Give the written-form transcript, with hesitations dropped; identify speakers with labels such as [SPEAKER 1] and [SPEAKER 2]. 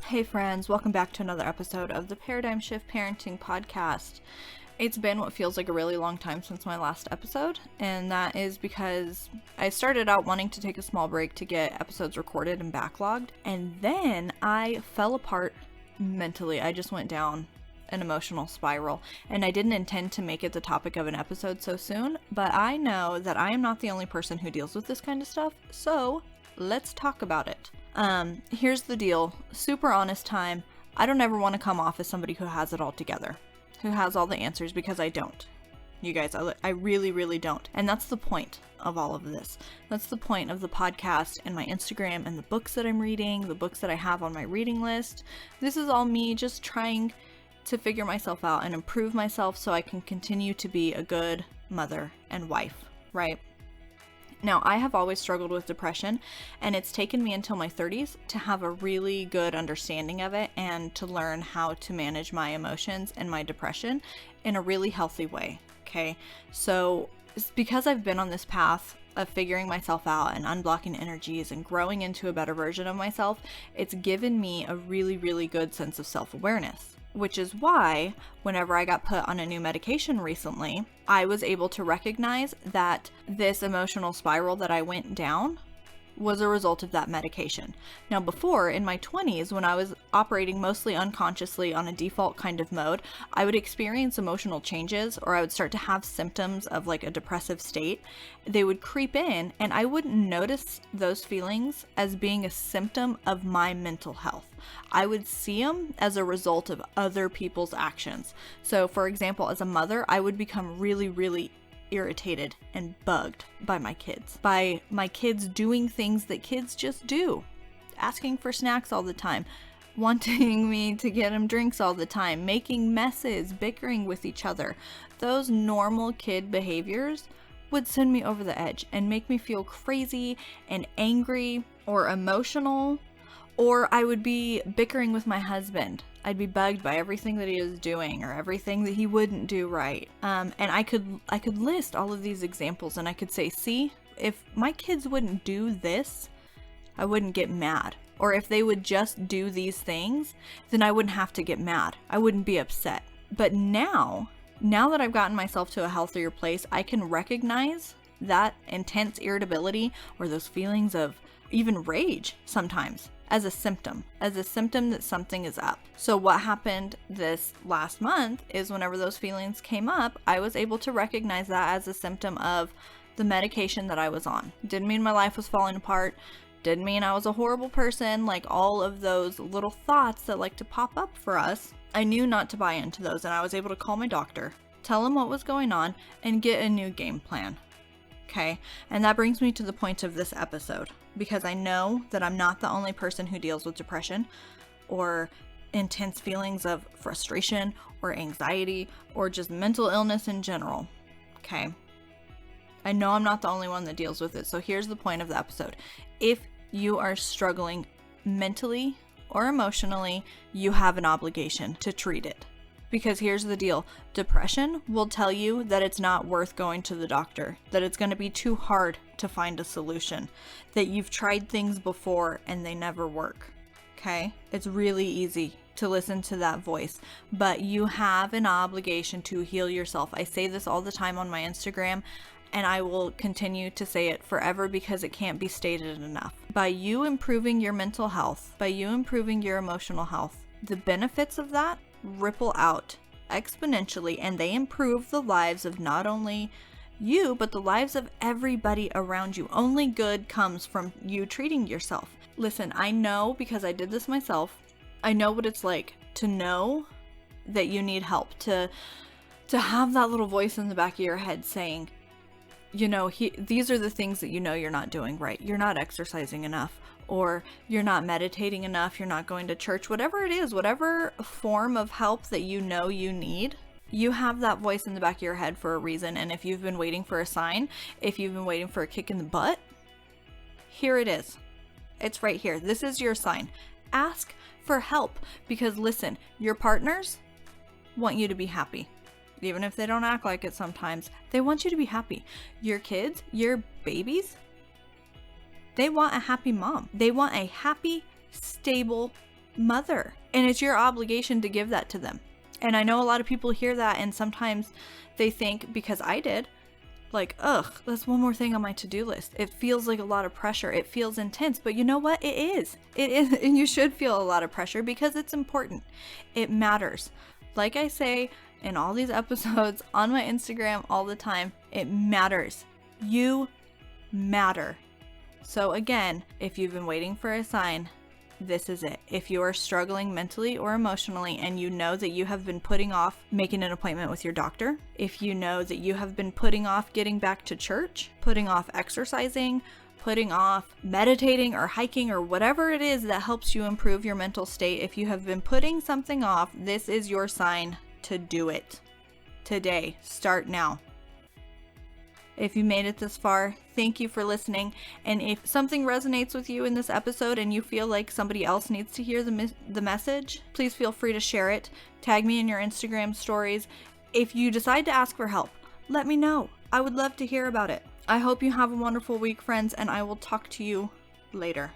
[SPEAKER 1] Hey friends, welcome back to another episode of the Paradigm Shift Parenting Podcast. It's been what feels like a really long time since my last episode, and that is because I started out wanting to take a small break to get episodes recorded and backlogged, and then I fell apart mentally. I just went down an emotional spiral, and I didn't intend to make it the topic of an episode so soon, but I know that I am not the only person who deals with this kind of stuff, so let's talk about it. Here's the deal. Super honest time. I don't ever want to come off as somebody who has it all together, who has all the answers, because I don't. You guys, I really, really don't. And that's the point of all of this. That's the point of the podcast and my Instagram and the books that I'm reading, the books that I have on my reading list. This is all me just trying to figure myself out and improve myself so I can continue to be a good mother and wife, right? Now, I have always struggled with depression, and it's taken me until my 30s to have a really good understanding of it and to learn how to manage my emotions and my depression in a really healthy way, okay? So, it's because I've been on this path of figuring myself out and unblocking energies and growing into a better version of myself, it's given me a really, really good sense of self-awareness. Which is why, whenever I got put on a new medication recently, I was able to recognize that this emotional spiral that I went down was a result of that medication. Now, before, in my 20s, when I was operating mostly unconsciously on a default kind of mode, I would experience emotional changes, or I would start to have symptoms of like a depressive state. They would creep in, and I wouldn't notice those feelings as being a symptom of my mental health. I would see them as a result of other people's actions. So, for example, as a mother, I would become really, really irritated and bugged by my kids doing things that kids just do, asking for snacks all the time, wanting me to get them drinks all the time, making messes, bickering with each other. Those normal kid behaviors would send me over the edge and make me feel crazy and angry or emotional. Or I would be bickering with my husband. I'd be bugged by everything that he was doing or everything that he wouldn't do right. And I could list all of these examples, and I could say, see, if my kids wouldn't do this, I wouldn't get mad. Or if they would just do these things, then I wouldn't have to get mad. I wouldn't be upset. But now that I've gotten myself to a healthier place, I can recognize that intense irritability or those feelings of even rage sometimes as a symptom that something is up. So what happened this last month is whenever those feelings came up, I was able to recognize that as a symptom of the medication that I was on. Didn't mean my life was falling apart. Didn't mean I was a horrible person, like all of those little thoughts that like to pop up for us. I knew not to buy into those, and I was able to call my doctor, tell him what was going on, and get a new game plan. Okay, and that brings me to the point of this episode, because I know that I'm not the only person who deals with depression or intense feelings of frustration or anxiety or just mental illness in general. Okay, I know I'm not the only one that deals with it. So here's the point of the episode. If you are struggling mentally or emotionally, you have an obligation to treat it. Because here's the deal, depression will tell you that it's not worth going to the doctor, that it's going to be too hard to find a solution, that you've tried things before and they never work, okay? It's really easy to listen to that voice, but you have an obligation to heal yourself. I say this all the time on my Instagram, and I will continue to say it forever because it can't be stated enough. By you improving your mental health, by you improving your emotional health, the benefits of that ripple out exponentially, and they improve the lives of not only you, but the lives of everybody around you. Only good comes from you treating yourself. Listen, I know, because I did this myself, I know what it's like to know that you need help, to have that little voice in the back of your head saying, you know, these are the things that you know you're not doing right. You're not exercising enough, or you're not meditating enough, you're not going to church, whatever it is, whatever form of help that you know you need, you have that voice in the back of your head for a reason. And if you've been waiting for a sign, if you've been waiting for a kick in the butt, here it is. It's right here. This is your sign. Ask for help, because listen, your partners want you to be happy. Even if they don't act like it sometimes, they want you to be happy. Your kids, your babies, they want a happy mom. They want a happy, stable mother, and it's your obligation to give that to them. And I know a lot of people hear that and sometimes they think, because I did, like, ugh, that's one more thing on my to-do list. It feels like a lot of pressure. It feels intense, but you know what? It is, and you should feel a lot of pressure because it's important. It matters. Like I say in all these episodes on my Instagram all the time, it matters. You matter. So again, if you've been waiting for a sign, this is it. If you are struggling mentally or emotionally and you know that you have been putting off making an appointment with your doctor, if you know that you have been putting off getting back to church, putting off exercising, putting off meditating or hiking or whatever it is that helps you improve your mental state, if you have been putting something off, this is your sign to do it. Today. Start now. If you made it this far, thank you for listening. And if something resonates with you in this episode and you feel like somebody else needs to hear the message, please feel free to share it. Tag me in your Instagram stories. If you decide to ask for help, let me know. I would love to hear about it. I hope you have a wonderful week, friends, and I will talk to you later.